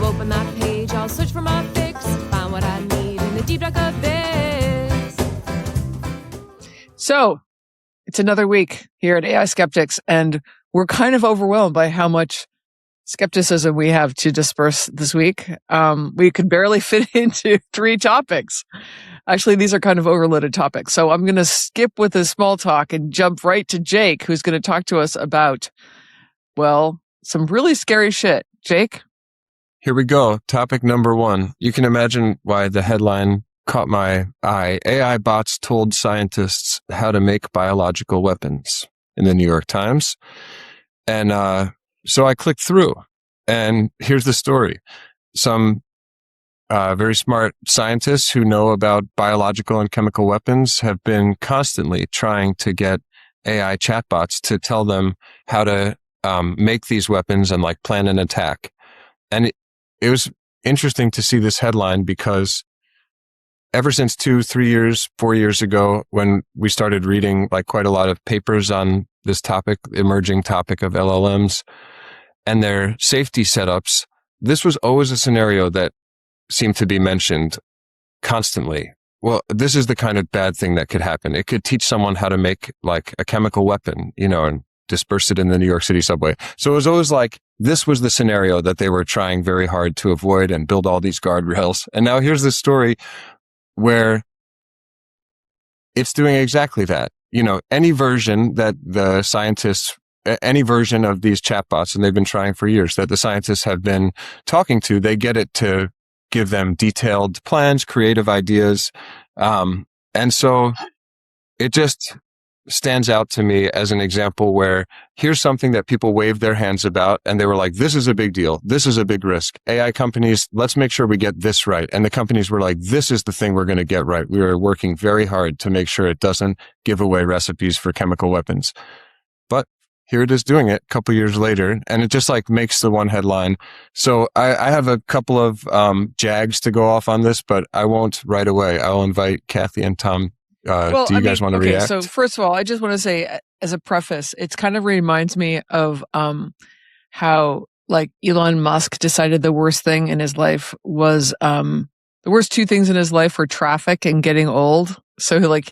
open that page, I'll search for my fix, find what I need in the deep dark abyss. So it's another week here at AI Skeptics, and we're kind of overwhelmed by how much skepticism we have to disperse this week. We could barely fit into 3 topics. Actually, these are kind of overloaded topics. So I'm going to skip with the small talk and jump right to Jake, who's going to talk to us about, well, some really scary shit. Jake? Here we go. Topic number 1. You can imagine why the headline caught my eye. AI bots told scientists how to make biological weapons in the New York Times. And so I clicked through, and here's the story. Some very smart scientists who know about biological and chemical weapons have been constantly trying to get AI chatbots to tell them how to make these weapons and like plan an attack. And it was interesting to see this headline because ever since 2, 3 years, 4 years ago, when we started reading like quite a lot of papers on this topic, emerging topic of LLMs and their safety setups, this was always a scenario that seemed to be mentioned constantly. Well, this is the kind of bad thing that could happen. It could teach someone how to make like a chemical weapon, and disperse it in the New York City subway. So it was always like, this was the scenario that they were trying very hard to avoid and build all these guardrails. And now here's this story where it's doing exactly that. Any version that the scientists, any version of these chatbots, and they've been trying for years, that the scientists have been talking to, they get it to give them detailed plans, creative ideas. And so it just stands out to me as an example where here's something that people waved their hands about and they were like, this is a big deal. This is a big risk. AI companies, let's make sure we get this right. And the companies were like, this is the thing we're going to get right. We are working very hard to make sure it doesn't give away recipes for chemical weapons. But here it is doing it a couple years later, and it just like makes the one headline. So I have a couple of jags to go off on this, but I won't right away. I'll invite Kathy and Tom. Do you guys want to react? So first of all, I just want to say as a preface, it kind of reminds me of how like Elon Musk decided the worst thing in his life was the worst 2 things in his life were traffic and getting old. So like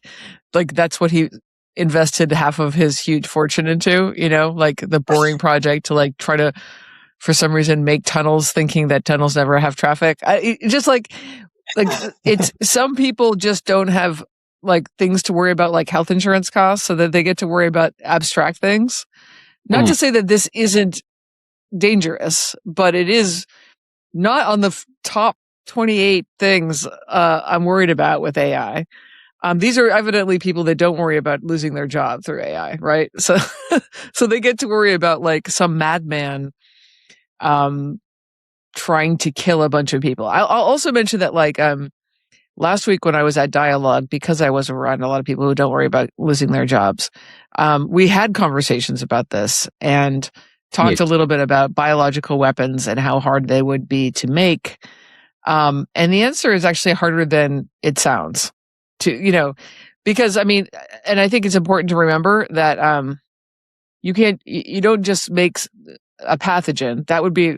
that's what he invested half of his huge fortune into, like the boring project to like try to, for some reason, make tunnels, thinking that tunnels never have traffic. Just like it's some people just don't have like things to worry about, like health insurance costs, so that they get to worry about abstract things. Not to say that this isn't dangerous, but it is not on the top 28 things I'm worried about with AI. These are evidently people that don't worry about losing their job through AI, right? So, so they get to worry about like some madman trying to kill a bunch of people. I'll also mention that like last week when I was at Dialogue, because I was around a lot of people who don't worry about losing their jobs, we had conversations about this and talked a little bit about biological weapons and how hard they would be to make. And the answer is actually harder than it sounds. Because I mean, and I think it's important to remember that you don't just make a pathogen. That would be,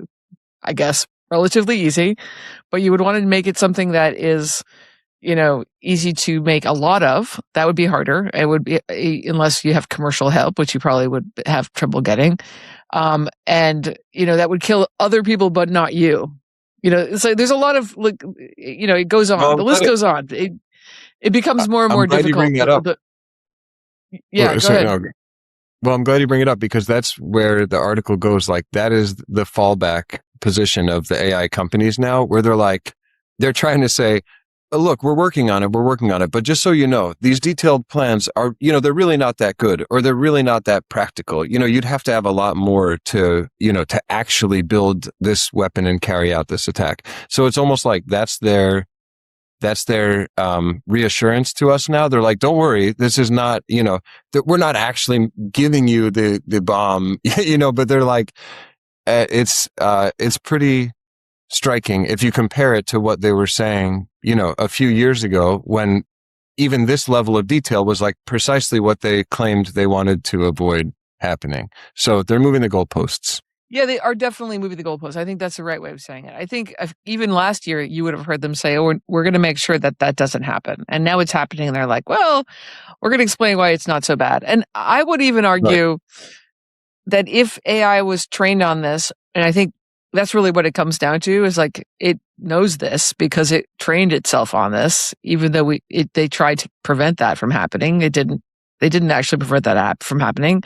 I guess, relatively easy, but you would want to make it something that is, easy to make a lot of. That would be harder. It would be, unless you have commercial help, which you probably would have trouble getting. And, that would kill other people, but not you. It's like, there's a lot of, like, it goes on. Well, the list goes on. It becomes more and more difficult. I'm glad you bring that up. Go ahead. No. Well, I'm glad you bring it up because that's where the article goes. Like, that is the fallback position of the AI companies now, where they're trying to say, look, we're working on it. But just so you know, these detailed plans are, they're really not that good, or they're really not that practical. You'd have to have a lot more to actually build this weapon and carry out this attack. So it's almost like that's their reassurance to us now. They're like, don't worry, this is not, that we're not actually giving you the bomb, but they're like, it's pretty striking if you compare it to what they were saying, a few years ago, when even this level of detail was like precisely what they claimed they wanted to avoid happening. So they're moving the goalposts. Yeah, they are definitely moving the goalposts. I think that's the right way of saying it. I think even last year you would have heard them say, "Oh, we're going to make sure that that doesn't happen." And now it's happening, and they're like, "Well, we're going to explain why it's not so bad." And I would even argue that if AI was trained on this, and I think that's really what it comes down to, is like it knows this because it trained itself on this, even though they tried to prevent that from happening. They didn't actually prevent that from happening,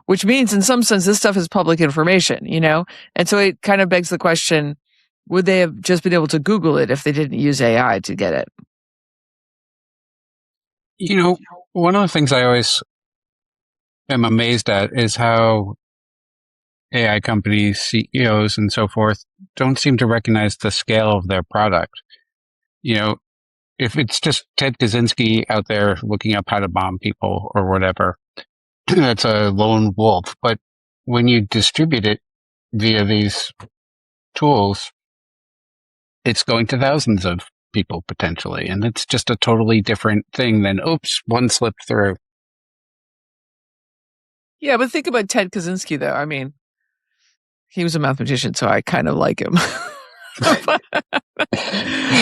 which means in some sense this stuff is public information, you know? And so it kind of begs the question, would they have just been able to Google it if they didn't use AI to get it? You know, one of the things I always am amazed at is how AI companies, CEOs and so forth don't seem to recognize the scale of their product. You know, if it's just Ted Kaczynski out there looking up how to bomb people or whatever, that's a lone wolf. But when you distribute it via these tools, it's going to thousands of people potentially. And it's just a totally different thing than, oops, one slipped through. Yeah, but think about Ted Kaczynski, though. I mean, he was a mathematician, so I kind of like him.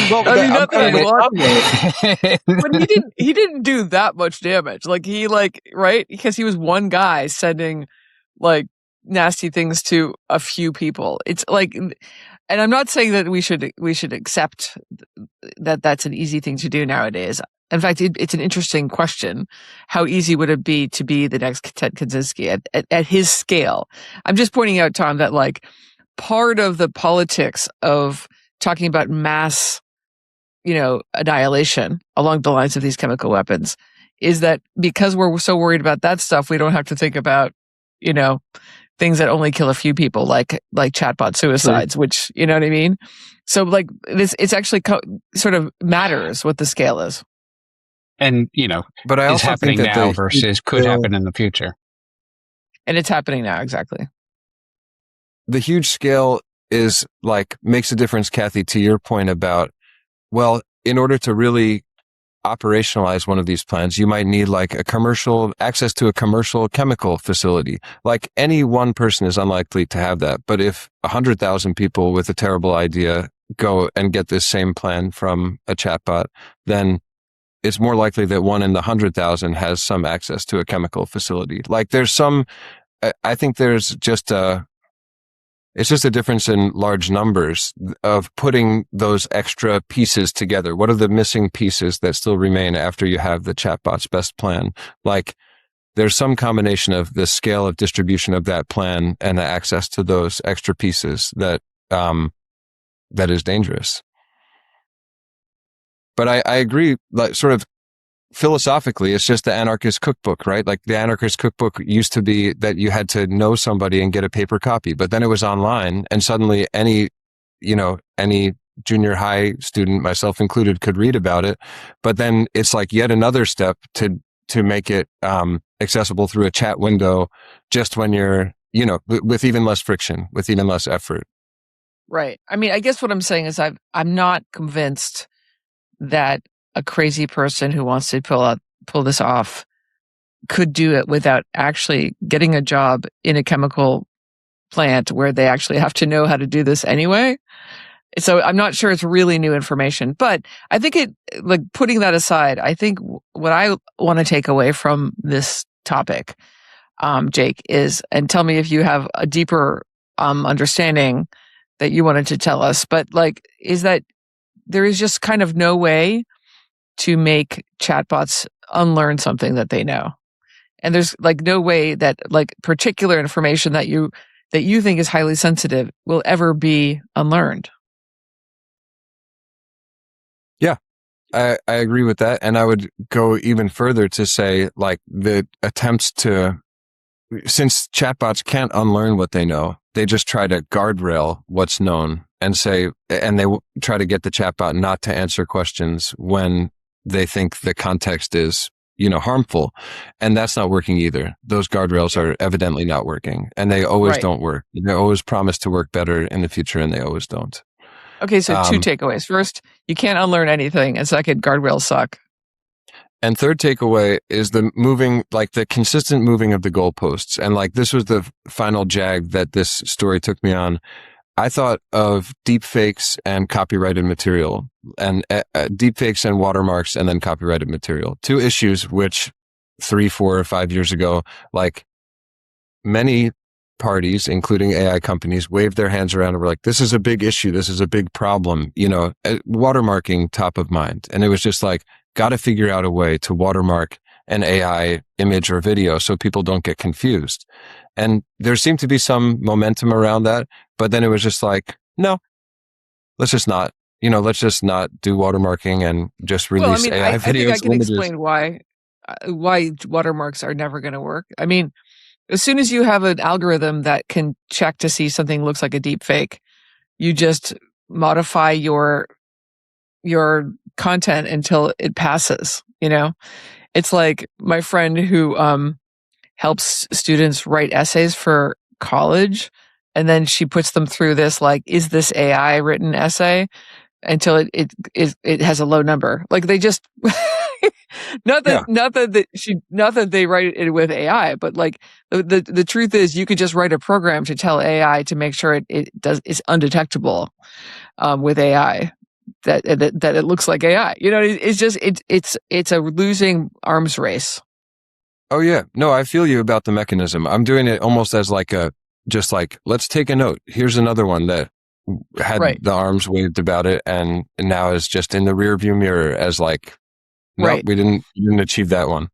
Well, I mean, not that I want him, but he didn't do that much damage. Like right? Because he was one guy sending like nasty things to a few people. It's like, and I'm not saying that we should accept that that's an easy thing to do nowadays. In fact, it's an interesting question. How easy would it be to be the next Ted Kaczynski at his scale? I'm just pointing out, Tom, that like part of the politics of talking about mass, annihilation along the lines of these chemical weapons is that because we're so worried about that stuff, we don't have to think about, things that only kill a few people, like chatbot suicides, which, you know what I mean? So like it's actually sort of matters what the scale is. And, but I also happening think that now versus could happen in the future. And it's happening now, exactly. The huge scale is like makes a difference, Kathy, to your point about, well, in order to really operationalize one of these plants, you might need like access to a commercial chemical facility. Like any one person is unlikely to have that. But if 100,000 people with a terrible idea go and get this same plan from a chatbot, then it's more likely that one in the 100,000 has some access to a chemical facility. Like I think there's just it's just a difference in large numbers of putting those extra pieces together. What are the missing pieces that still remain after you have the chatbot's best plan? Like there's some combination of the scale of distribution of that plan and the access to those extra pieces that is dangerous. But I agree, like sort of philosophically, it's just the anarchist cookbook, right? Like the anarchist cookbook used to be that you had to know somebody and get a paper copy, but then it was online and suddenly any junior high student, myself included, could read about it. But then it's like yet another step to make it accessible through a chat window, just when you're, with even less friction, with even less effort. Right. I mean, I guess what I'm saying is I'm not convinced that a crazy person who wants to pull this off could do it without actually getting a job in a chemical plant where they actually have to know how to do this anyway. So I'm not sure it's really new information, but I think putting that aside, I think what I want to take away from this topic, Jake, is, and tell me if you have a deeper understanding that you wanted to tell us, but is that there is just kind of no way to make chatbots unlearn something that they know. And there's no way that particular information that you think is highly sensitive will ever be unlearned. Yeah, I agree with that. And I would go even further to say the attempts since chatbots can't unlearn what they know, they just try to guardrail what's known and they try to get the chatbot not to answer questions when they think the context is, harmful. And that's not working either. Those guardrails are evidently not working, and they always don't work. They always promise to work better in the future, and they always don't. Okay, so two takeaways. First, you can't unlearn anything. And second, guardrails suck. And third takeaway is the moving, like the consistent moving of the goalposts. And like this was the final jag that this story took me on. I thought of deep fakes and copyrighted material, and deep fakes and watermarks, and then copyrighted material. Two issues which 3, 4, or 5 years ago, like many parties, including AI companies, waved their hands around and were like, this is a big issue. This is a big problem. Watermarking top of mind. And it was just like, got to figure out a way to watermark an AI image or video so people don't get confused. And there seemed to be some momentum around that, but then it was just like, no, let's just not do watermarking and just release AI videos. I think I can explain why watermarks are never going to work. I mean, as soon as you have an algorithm that can check to see something looks like a deep fake, you just modify your content until it passes. It's like my friend who helps students write essays for college, and then she puts them through this, like, is this AI written essay, until it has a low number. Like, they just not that they write it with AI, but like the truth is, you could just write a program to tell AI to make sure it's undetectable with AI. That it looks like AI. It's a losing arms race. Oh yeah. No, I feel you about the mechanism. I'm doing it almost as let's take a note. Here's another one that had the arms waved about it and now is just in the rear view mirror as like, no, we didn't achieve that one.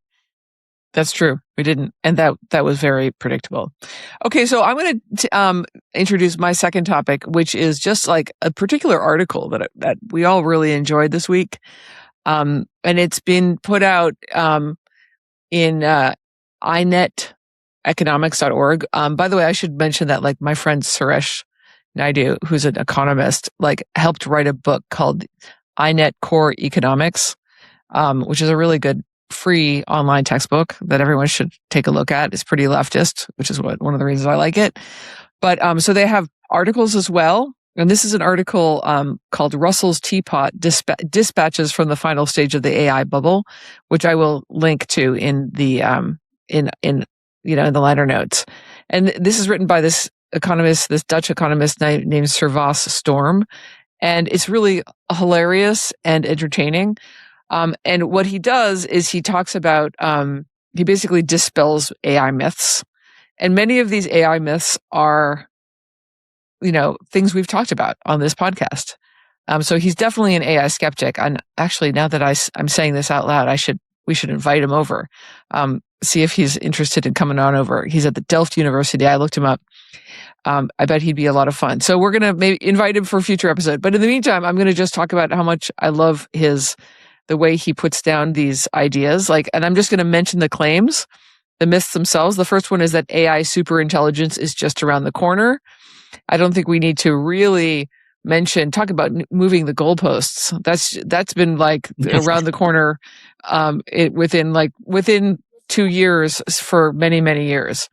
That's true. We didn't. And that was very predictable. Okay. So I'm going to introduce my second topic, which is just like a particular article that we all really enjoyed this week. And it's been put out in ineteconomics.org. By the way, I should mention that like my friend Suresh Naidu, who's an economist, like helped write a book called Inet Core Economics, which is a really good free online textbook that everyone should take a look at. It's pretty leftist, which is one of the reasons I like it. But so they have articles as well. And this is an article called Russell's Teapot Dispatches from the Final Stage of the AI Bubble, which I will link to in the in the liner notes. And this is written by this Dutch economist named Servaas Storm, and it's really hilarious and entertaining. And what he does is he talks about he basically dispels AI myths, and many of these AI myths are things we've talked about on this podcast. So he's definitely an AI skeptic. And actually, now that I'm saying this out loud, we should invite him over, see if he's interested in coming on over. He's at the Delft University. I looked him up. I bet he'd be a lot of fun. So we're going to maybe invite him for a future episode. But in the meantime, I'm going to just talk about how much I love the way he puts down these ideas. And I'm just going to mention the claims, the myths themselves. The first one is that AI superintelligence is just around the corner. I don't think we need to really talk about moving the goalposts. That's been like around the corner, within 2 years for many, many years.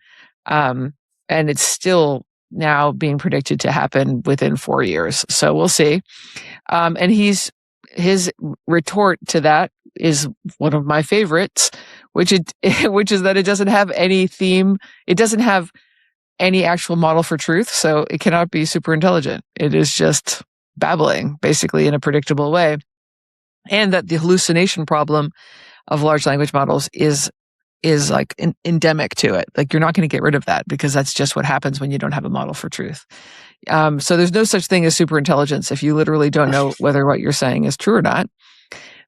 And it's still now being predicted to happen within 4 years. So we'll see. And his retort to that is one of my favorites, which is that it doesn't have any theme. It doesn't have any actual model for truth, so it cannot be super intelligent. It is just babbling, basically, in a predictable way. And that the hallucination problem of large language models is like endemic to it. Like, you're not going to get rid of that because that's just what happens when you don't have a model for truth. So there's no such thing as super intelligence if you literally don't know whether what you're saying is true or not.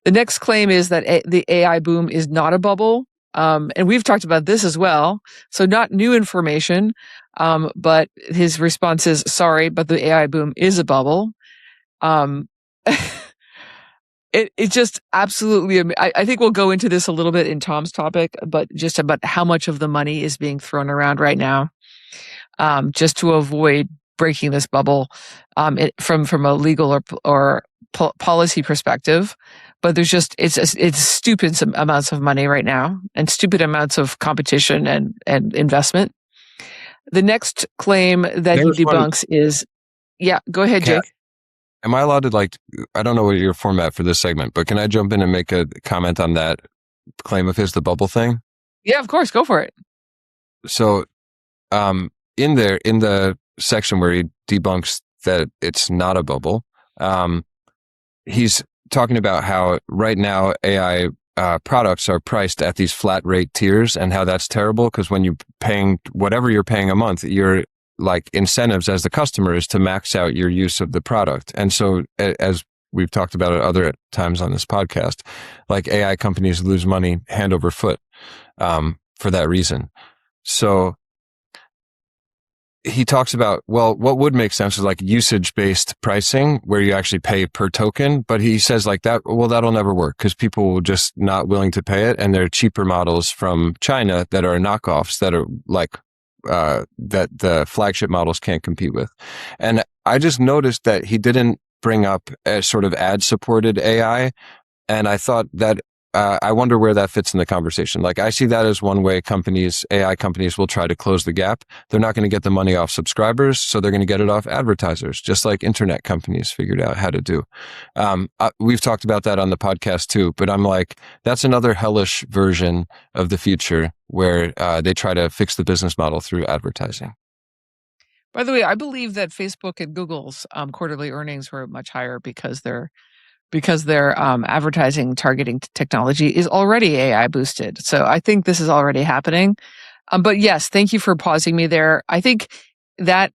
The next claim is that the AI boom is not a bubble. And we've talked about this as well. So not new information. But his response is, sorry, but the AI boom is a bubble. It just absolutely, I think we'll go into this a little bit in Tom's topic, but just about how much of the money is being thrown around right now, just to avoid breaking this bubble, from a legal or policy perspective. But there's just, it's stupid amounts of money right now and stupid amounts of competition and investment. The next claim that he debunks is, go ahead, Jake. Am I allowed to I don't know what your format for this segment, but can I jump in and make a comment on that? claim of his, the bubble thing? Yeah, of course. Go for it. So, in the section where he debunks that it's not a bubble, he's talking about how right now AI products are priced at these flat rate tiers, and how that's terrible because when you're paying whatever you're paying a month, your like incentives as the customer is to max out your use of the product. And so, as we've talked about it other times on this podcast, like AI companies lose money hand over foot for that reason. So he talks about, well, what would make sense is like usage-based pricing where you actually pay per token. But he says like that, well, that'll never work because people will just not willing to pay it. And there are cheaper models from China that are knockoffs that are like, that the flagship models can't compete with. And I just noticed that he didn't bring up a sort of ad-supported AI. And I thought that I wonder where that fits in the conversation. Like, I see that as one way AI companies will try to close the gap. They're not going to get the money off subscribers, so they're going to get it off advertisers, just like internet companies figured out how to do. We've talked about that on the podcast too, but I'm like, that's another hellish version of the future where they try to fix the business model through advertising. By the way, I believe that Facebook and Google's quarterly earnings were much higher because their advertising targeting technology is already AI boosted. So I think this is already happening. But yes, thank you for pausing me there. I think that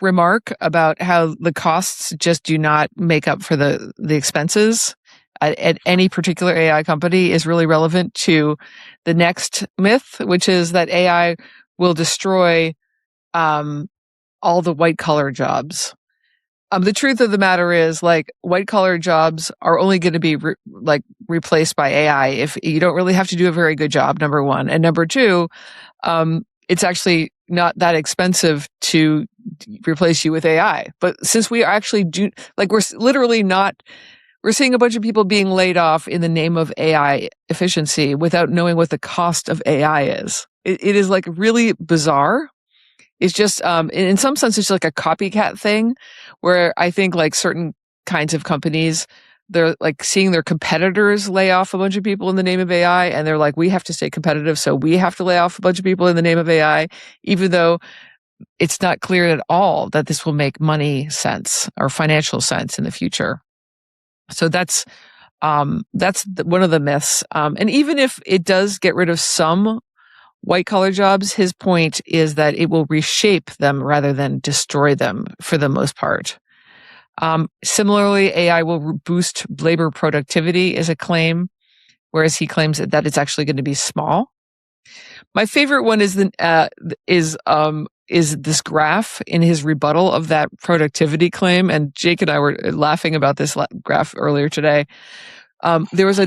remark about how the costs just do not make up for the expenses at any particular AI company is really relevant to the next myth, which is that AI will destroy all the white collar jobs. The truth of the matter is, like, white collar jobs are only going to be replaced by AI if you don't really have to do a very good job, number one. And number two, it's actually not that expensive to replace you with AI. But since we actually do, like, we're seeing a bunch of people being laid off in the name of AI efficiency without knowing what the cost of AI is. It is like really bizarre. It's just, in some sense, it's like a copycat thing where I think like certain kinds of companies, they're like seeing their competitors lay off a bunch of people in the name of AI. And they're like, we have to stay competitive. So we have to lay off a bunch of people in the name of AI, even though it's not clear at all that this will make money sense or financial sense in the future. So that's one of the myths. And even if it does get rid of some white collar jobs, his point is that it will reshape them rather than destroy them for the most part. Similarly, AI will boost labor productivity is a claim, whereas he claims that it's actually going to be small. My favorite one is this graph in his rebuttal of that productivity claim. And Jake and I were laughing about this graph earlier today. There was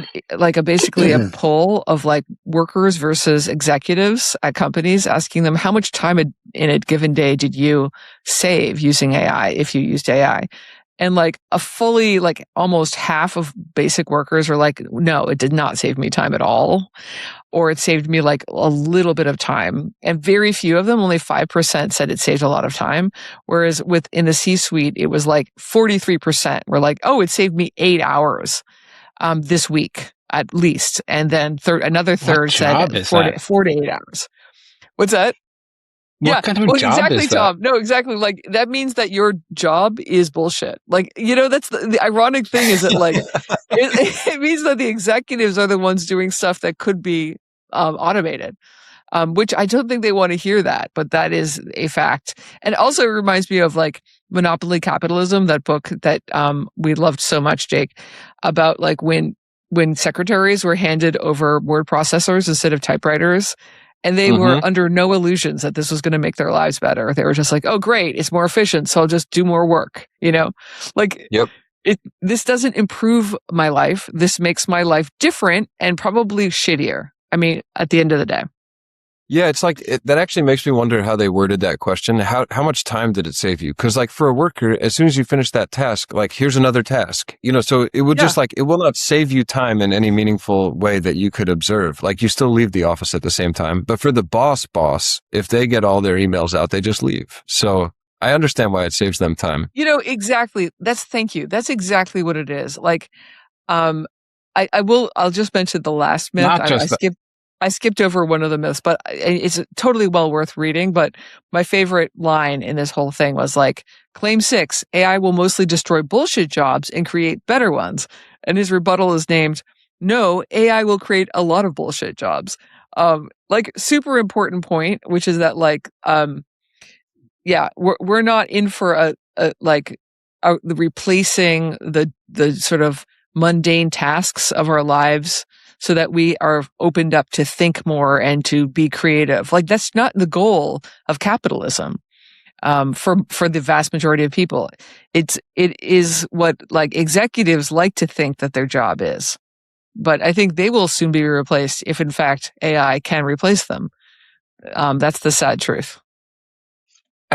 basically a poll of like workers versus executives at companies asking them how much time in a given day did you save using AI if you used AI? And like a fully like almost half of basic workers were like, no, it did not save me time at all. Or it saved me like a little bit of time. And very few of them, only 5% said it saved a lot of time. Whereas in the C-suite, it was like 43% were like, oh, it saved me 8 hours. This week at least, and then another third said 4 to 8 hours. What's that? What kind of job exactly, is that? Tom. No, exactly. Like that means that your job is bullshit. Like, that's the ironic thing is that like it means that the executives are the ones doing stuff that could be automated. Which I don't think they want to hear that, but that is a fact. And also it reminds me of like Monopoly Capitalism, that book that we loved so much, Jake, about like when secretaries were handed over word processors instead of typewriters, and they were under no illusions that this was going to make their lives better. They were just like, oh, great, it's more efficient, so I'll just do more work, Like, yep. This doesn't improve my life. This makes my life different and probably shittier. I mean, at the end of the day. Yeah, it's like that actually makes me wonder how they worded that question. How much time did it save you? Because like for a worker, as soon as you finish that task, like here's another task, so it would just like, it will not save you time in any meaningful way that you could observe. Like you still leave the office at the same time. But for the boss, if they get all their emails out, they just leave. So I understand why it saves them time. Exactly. Thank you. That's exactly what it is. Like, I'll just mention the last myth. Not I just the, skipped over one of the myths, but it's totally well worth reading. But my favorite line in this whole thing was like, claim 6, AI will mostly destroy bullshit jobs and create better ones. And his rebuttal is named, no, AI will create a lot of bullshit jobs. Like super important point, which is that like, yeah, we're not in for the replacing the sort of mundane tasks of our lives so that we are opened up to think more and to be creative. Like that's not the goal of capitalism. For the vast majority of people, it is what like executives like to think that their job is, but I think they will soon be replaced if in fact AI can replace them. That's the sad truth.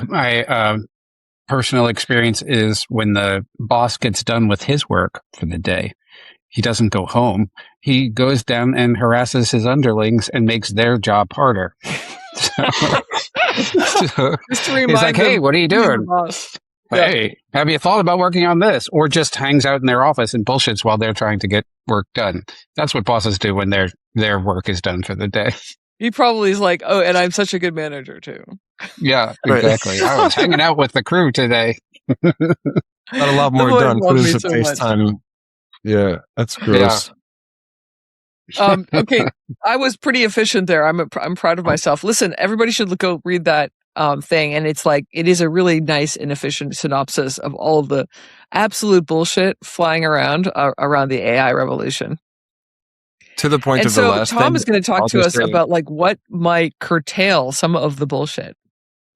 my personal experience is when the boss gets done with his work for the day, he doesn't go home. He goes down and harasses his underlings and makes their job harder. So Just to remind he's like, hey, them, what are you doing? Yeah. Hey, have you thought about working on this? Or just hangs out in their office and bullshits while they're trying to get work done. That's what bosses do when their work is done for the day. He probably is like, oh, and I'm such a good manager too. Yeah, Right. exactly. I was hanging out with the crew today. Got a lot more Someone done. loved Put me us a so much. FaceTime. Yeah, that's gross. Okay, I was pretty efficient there. I'm proud of myself. Listen, everybody should go read that thing, and it's like it is a really nice and efficient synopsis of all of the absolute bullshit flying around the AI revolution. To the point And of the so last Tom thing, is going to talk I'll to just us say- about like what might curtail some of the bullshit,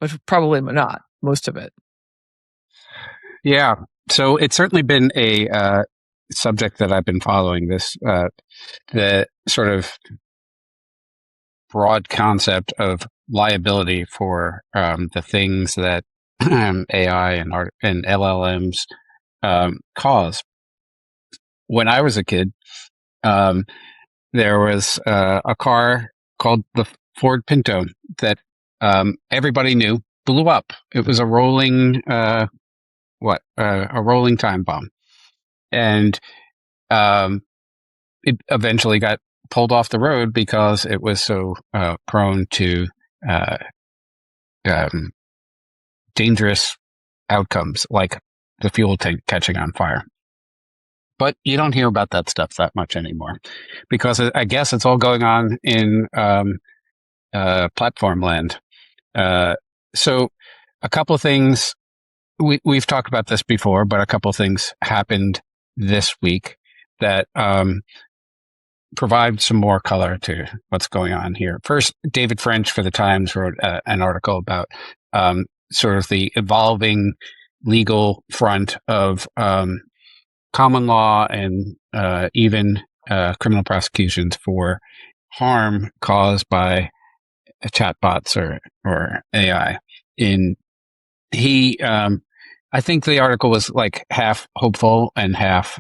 which probably not most of it. Yeah. So it's certainly been a subject that I've been following, this the sort of broad concept of liability for the things that AI and LLMs cause. When I was a kid, there was a car called the Ford Pinto that everybody knew blew up. It was a rolling a rolling time bomb, and it eventually got pulled off the road because it was so prone to dangerous outcomes like the fuel tank catching on fire. But you don't hear about that stuff that much anymore because I guess it's all going on in platform land. So a couple of things, we've talked about this before, but a couple of things happened this week that provide some more color to what's going on here. First, David French for the Times wrote an article about sort of the evolving legal front of common law and even criminal prosecutions for harm caused by chatbots or AI. I think the article was like half hopeful and half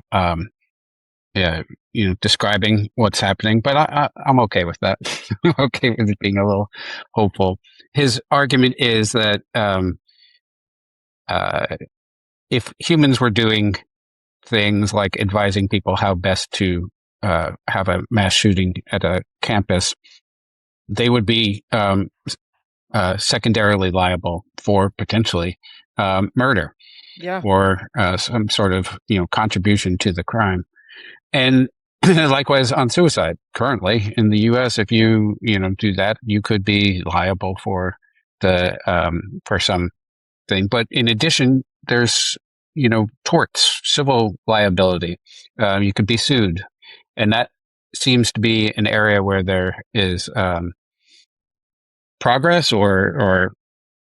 describing what's happening, but I'm okay with that. I'm okay with it being a little hopeful. His argument is that if humans were doing things like advising people how best to have a mass shooting at a campus, they would be secondarily liable for potentially murder, or some sort of contribution to the crime. And likewise on suicide. Currently in the U.S., if you do that, you could be liable for something. But in addition, there's torts, civil liability. You could be sued, and that seems to be an area where there is progress or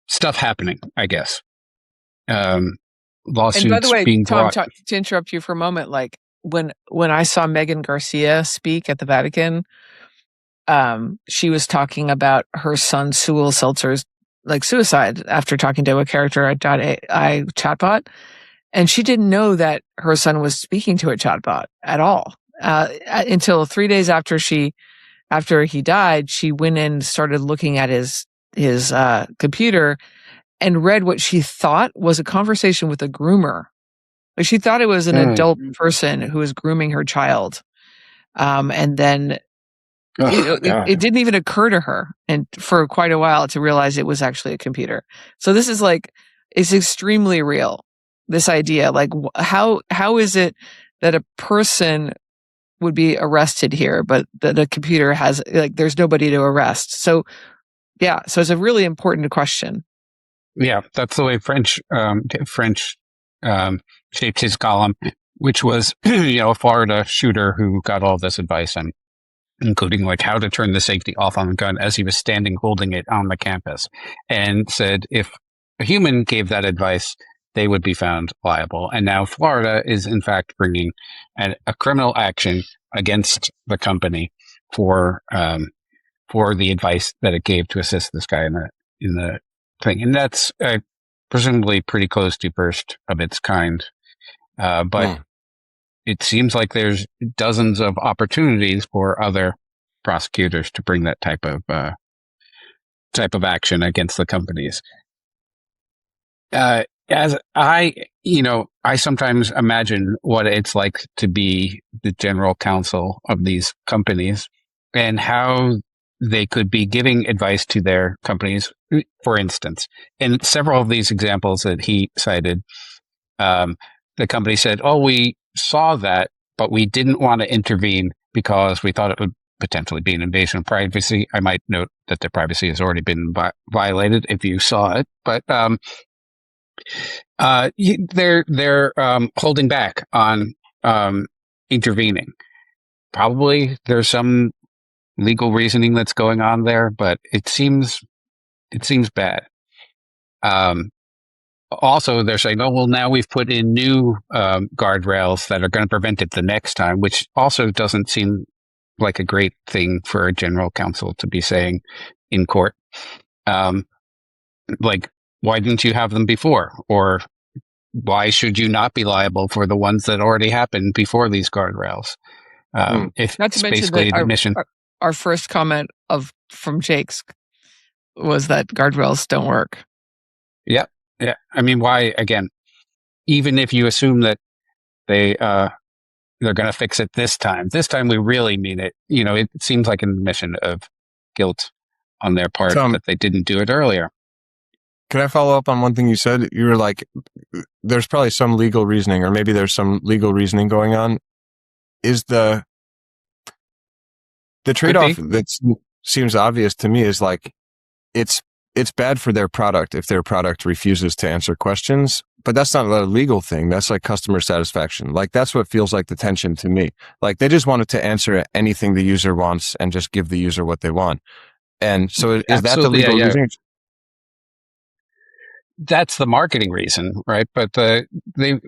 stuff happening, I guess. Lawsuits And by the way, being Tom, brought. to interrupt you for a moment, like when I saw Megan Garcia speak at the Vatican, she was talking about her son Sewell Seltzer's like suicide after talking to a character at .ai chatbot, and she didn't know that her son was speaking to a chatbot at all until 3 days after he died. She went in and started looking at his computer and read what she thought was a conversation with a groomer. Like she thought it was an adult person who was grooming her child. And then Oh, God. it didn't even occur to her and for quite a while to realize it was actually a computer. So this is like, it's extremely real. This idea, like how is it that a person would be arrested here, but that a computer has, like, there's nobody to arrest. So yeah, so it's a really important question. Yeah, that's the way French shaped his column, which was, a Florida shooter who got all this advice, and including like how to turn the safety off on the gun as he was standing holding it on the campus, and said if a human gave that advice, they would be found liable. And now Florida is in fact bringing a criminal action against the company for the advice that it gave to assist this guy in the thing. And that's presumably pretty close to first of its kind. But it seems like there's dozens of opportunities for other prosecutors to bring that type of action against the companies. As I sometimes imagine what it's like to be the general counsel of these companies and how they could be giving advice to their companies. For instance, in several of these examples that he cited, the company said, "Oh, we saw that, but we didn't want to intervene because we thought it would potentially be an invasion of privacy." I might note that their privacy has already been violated if you saw it, but they're holding back on intervening. Probably there's some legal reasoning that's going on there, but it seems bad. Also, they're saying, "Oh, well, now we've put in new guardrails that are going to prevent it the next time," which also doesn't seem like a great thing for a general counsel to be saying in court. Like, why didn't you have them before? Or why should you not be liable for the ones that already happened before these guardrails? If Not to it's mention basically that the mission. our first comment from Jake's was that guardrails don't work. Yeah. Yeah. I mean, why, again, even if you assume that they're going to fix it this time we really mean it. It seems like an admission of guilt on their part that they didn't do it earlier. Can I follow up on one thing you said? You were like, there's probably some legal reasoning, or maybe there's some legal reasoning going on. Is the trade-off that seems obvious to me is like, it's bad for their product if their product refuses to answer questions, but that's not a legal thing. That's like customer satisfaction. Like, that's what feels like the tension to me. Like, they just wanted to answer anything the user wants and just give the user what they want. And so is that the legal reason? That's the marketing reason, right? But they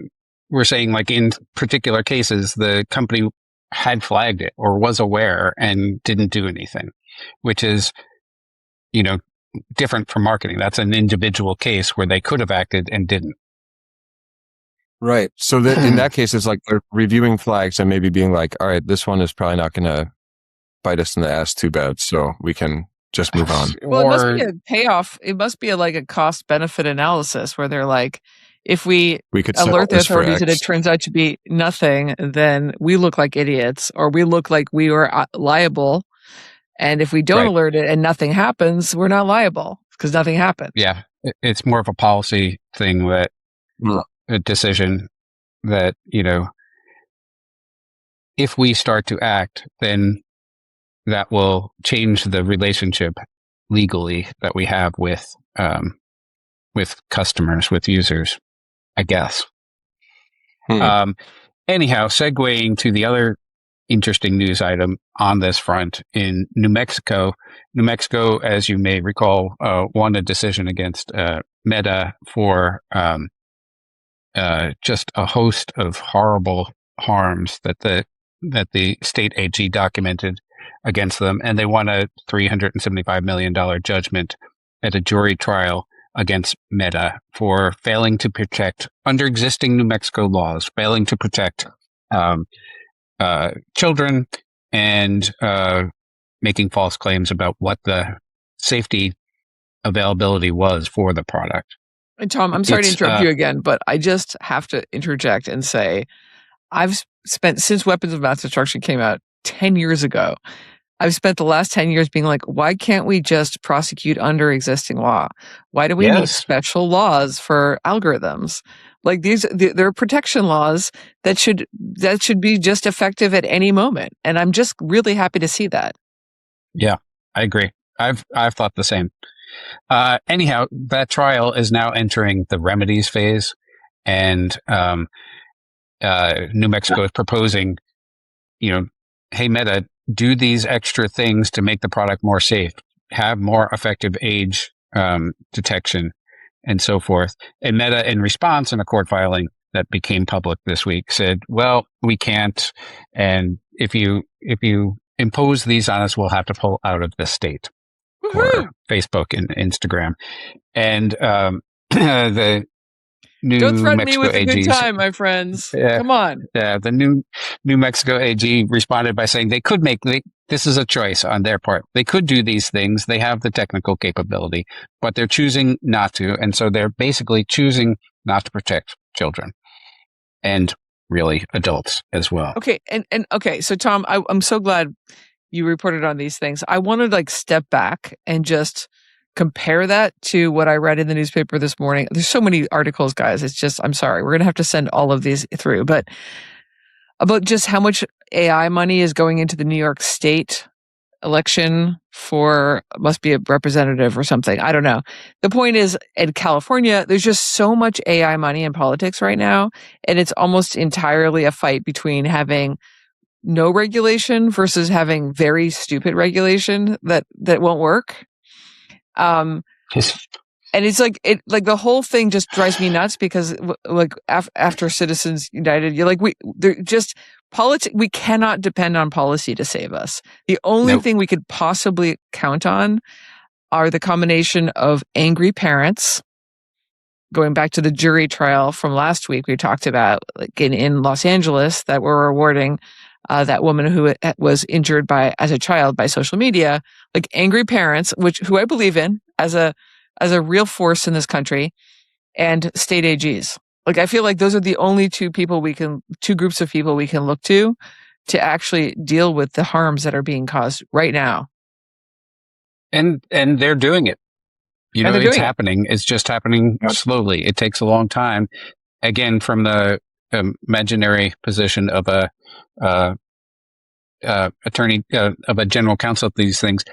were saying, like, in particular cases, the company had flagged it or was aware and didn't do anything, which is, different from marketing. That's an individual case where they could have acted and didn't. Right. So in that case, it's like they're reviewing flags and maybe being like, all right, this one is probably not going to bite us in the ass too bad, so we can just move on. Well, it must be a payoff. It must be like a cost-benefit analysis where they're like, if we could alert the authorities and it turns out to be nothing, then we look like idiots, or we look like we were liable. And if we don't alert it and nothing happens, we're not liable because nothing happened. Yeah. It's more of a policy thing, that a decision that, if we start to act, then that will change the relationship legally that we have with customers, with users, I guess. Anyhow, segueing to the other interesting news item on this front in New Mexico. New Mexico, as you may recall, won a decision against Meta for just a host of horrible harms that the state AG documented against them, and they won a $375 million judgment at a jury trial against Meta for failing to protect, under existing New Mexico laws, failing to protect children and making false claims about what the safety availability was for the product. And Tom, I'm sorry to interrupt you again, but I just have to interject and say, I've spent, since weapons of mass destruction came out 10 years ago. I've spent the last 10 years being like, why can't we just prosecute under existing law? Why do we need special laws for algorithms? Like there are protection laws that should be just effective at any moment. And I'm just really happy to see that. Yeah, I agree. I've thought the same. Anyhow, that trial is now entering the remedies phase, and New Mexico is proposing, hey, Meta, do these extra things to make the product more safe, have more effective age detection, and so forth. And Meta, in response, in a court filing that became public this week, said, well, we can't. And if you impose these on us, we'll have to pull out of the state. For Facebook and Instagram. And the new Don't threaten Mexico me with a AGs, good time, my friends. Come on. Yeah, the New Mexico AG responded by saying this is a choice on their part. They could do these things. They have the technical capability, but they're choosing not to. And so they're basically choosing not to protect children and really adults as well. Okay. And okay. So Tom, I'm so glad you reported on these things. I want to step back and just compare that to what I read in the newspaper this morning. There's so many articles, guys. It's just, I'm sorry. We're going to have to send all of these through, but about just how much AI money is going into the New York State election must be a representative or something. I don't know. The point is, in California, there's just so much AI money in politics right now. And it's almost entirely a fight between having no regulation versus having very stupid regulation that won't work. And it's the whole thing just drives me nuts because after Citizens United, you're we cannot depend on policy to save us. The only thing we could possibly count on are the combination of angry parents. Going back to the jury trial from last week, we talked about in Los Angeles that we're rewarding that woman who was injured as a child by social media, angry parents, who I believe in as a real force in this country, and state AGs. I feel like those are the only two groups of people we can look to actually deal with the harms that are being caused right now. And they're doing it. It's happening. It's just happening slowly. It takes a long time. Again, from the imaginary position of a attorney, of a general counsel of these things,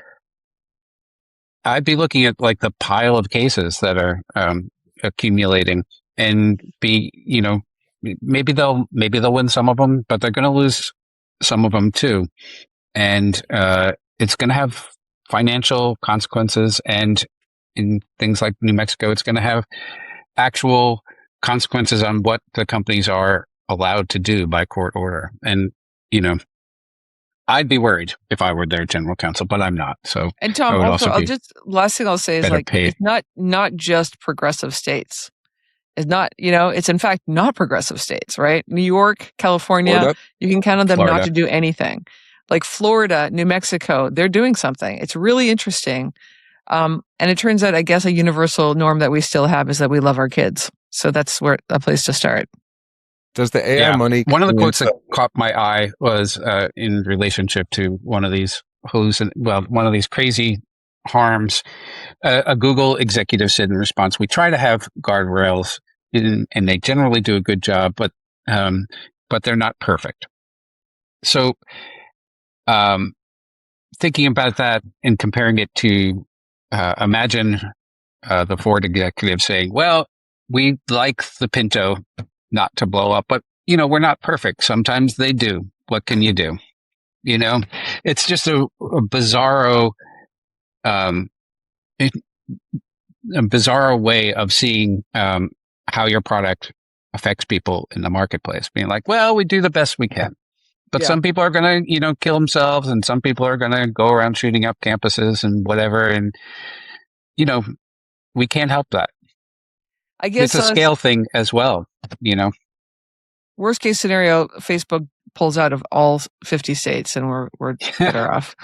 I'd be looking at the pile of cases that are accumulating, and maybe they'll win some of them, but they're going to lose some of them too, and it's going to have financial consequences, and in things like New Mexico, it's going to have actual consequences on what the companies are allowed to do by court order. And, I'd be worried if I were their general counsel, but I'm not. So, and Tom, also last thing I'll say is it's not just progressive states. It's not, it's in fact not progressive states, right? New York, California, Florida. You can count on them not to do anything. Florida, New Mexico, they're doing something. It's really interesting. And it turns out, I guess, a universal norm that we still have is that we love our kids. So that's a place to start. Does the AI money... One of the quotes that caught my eye was in relationship to one of these one of these crazy harms. A Google executive said in response, "We try to have guardrails, and they generally do a good job, but they're not perfect." So, thinking about that and comparing it to imagine the Ford executive saying, "Well, we like the Pinto not to blow up, but we're not perfect. Sometimes they do. What can you do?" It's just a bizarro, a bizarro way of seeing how your product affects people in the marketplace. Being like, well, we do the best we can, but some people are going to, kill themselves, and some people are going to go around shooting up campuses and whatever. And we can't help that. I guess it's a scale thing as well. Worst case scenario, Facebook pulls out of all 50 states, and we're better off.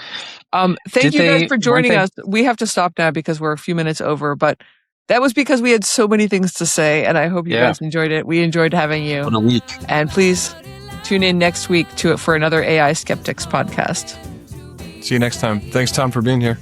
Thank you guys for joining us. We have to stop now because we're a few minutes over, but that was because we had so many things to say, and I hope you guys enjoyed it. We enjoyed having you. What a week. And please Tune in next week for another AI Skeptics podcast. See you next time. Thanks, Tom, for being here.